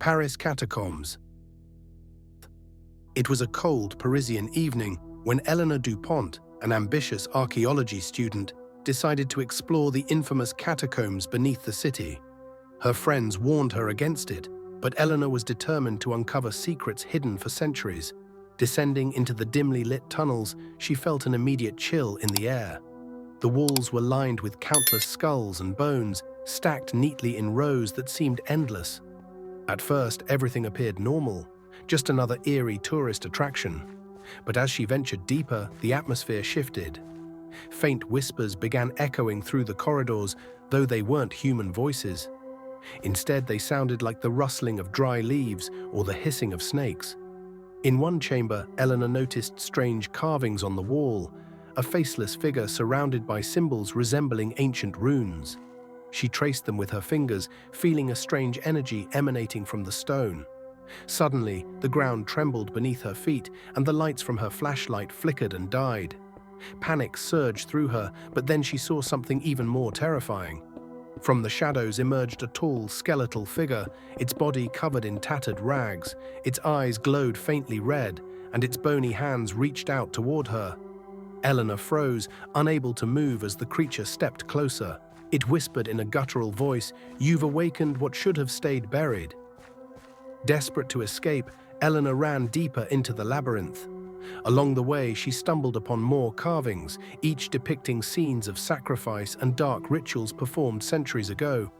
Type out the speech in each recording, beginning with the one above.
Paris Catacombs. It was a cold Parisian evening when Eleanor Dupont, an ambitious archaeology student, decided to explore the infamous catacombs beneath the city. Her friends warned her against it, but Eleanor was determined to uncover secrets hidden for centuries. Descending into the dimly lit tunnels, she felt an immediate chill in the air. The walls were lined with countless skulls and bones, stacked neatly in rows that seemed endless. At first, everything appeared normal, just another eerie tourist attraction. But as she ventured deeper, the atmosphere shifted. Faint whispers began echoing through the corridors, though they weren't human voices. Instead, they sounded like the rustling of dry leaves or the hissing of snakes. In one chamber, Eleanor noticed strange carvings on the wall, a faceless figure surrounded by symbols resembling ancient runes. She traced them with her fingers, feeling a strange energy emanating from the stone. Suddenly, the ground trembled beneath her feet, and the lights from her flashlight flickered and died. Panic surged through her, but then she saw something even more terrifying. From the shadows emerged a tall, skeletal figure, its body covered in tattered rags. Its eyes glowed faintly red, and its bony hands reached out toward her. Eleanor froze, unable to move as the creature stepped closer. It whispered in a guttural voice, "You've awakened what should have stayed buried." Desperate to escape, Eleanor ran deeper into the labyrinth. Along the way, she stumbled upon more carvings, each depicting scenes of sacrifice and dark rituals performed centuries ago.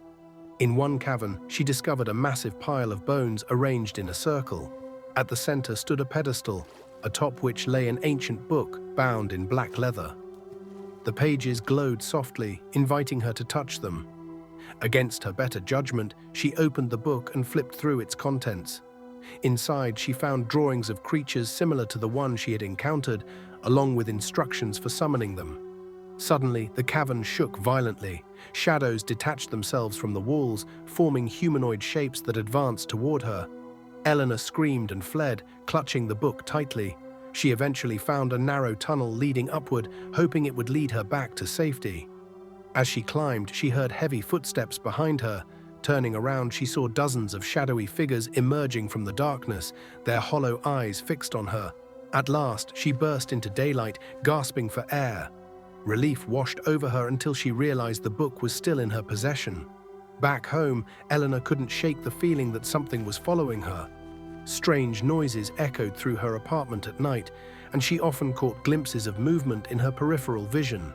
In one cavern, she discovered a massive pile of bones arranged in a circle. At the center stood a pedestal, atop which lay an ancient book bound in black leather. The pages glowed softly, inviting her to touch them. Against her better judgment, she opened the book and flipped through its contents. Inside, she found drawings of creatures similar to the one she had encountered, along with instructions for summoning them. Suddenly, the cavern shook violently. Shadows detached themselves from the walls, forming humanoid shapes that advanced toward her. Eleanor screamed and fled, clutching the book tightly. She eventually found a narrow tunnel leading upward, hoping it would lead her back to safety. As she climbed, she heard heavy footsteps behind her. Turning around, she saw dozens of shadowy figures emerging from the darkness, their hollow eyes fixed on her. At last, she burst into daylight, gasping for air. Relief washed over her until she realized the book was still in her possession. Back home, Eleanor couldn't shake the feeling that something was following her. Strange noises echoed through her apartment at night, and she often caught glimpses of movement in her peripheral vision.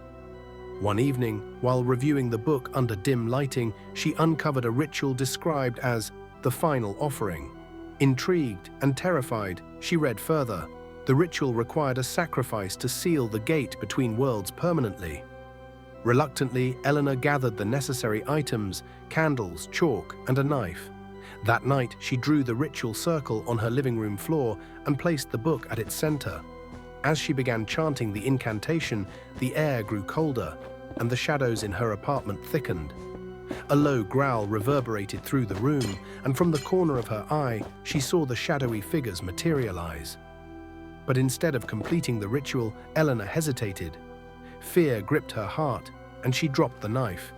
One evening, while reviewing the book under dim lighting, she uncovered a ritual described as the final offering. Intrigued and terrified, she read further. The ritual required a sacrifice to seal the gate between worlds permanently. Reluctantly, Eleanor gathered the necessary items, candles, chalk, and a knife. That night, she drew the ritual circle on her living room floor and placed the book at its center. As she began chanting the incantation, the air grew colder, and the shadows in her apartment thickened. A low growl reverberated through the room, and from the corner of her eye, she saw the shadowy figures materialize. But instead of completing the ritual, Eleanor hesitated. Fear gripped her heart, and she dropped the knife.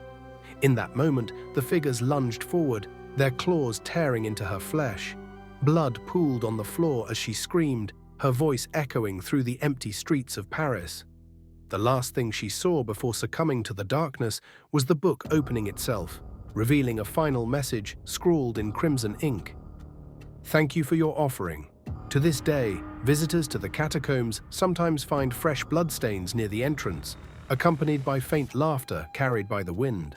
In that moment, the figures lunged forward, their claws tearing into her flesh. Blood pooled on the floor as she screamed, her voice echoing through the empty streets of Paris. The last thing she saw before succumbing to the darkness was the book opening itself, revealing a final message scrawled in crimson ink. "Thank you for your offering. To this day, visitors to the catacombs sometimes find fresh bloodstains near the entrance, accompanied by faint laughter carried by the wind.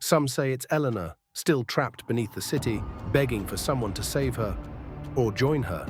Some say it's Eleanor, still trapped beneath the city, begging for someone to save her or join her."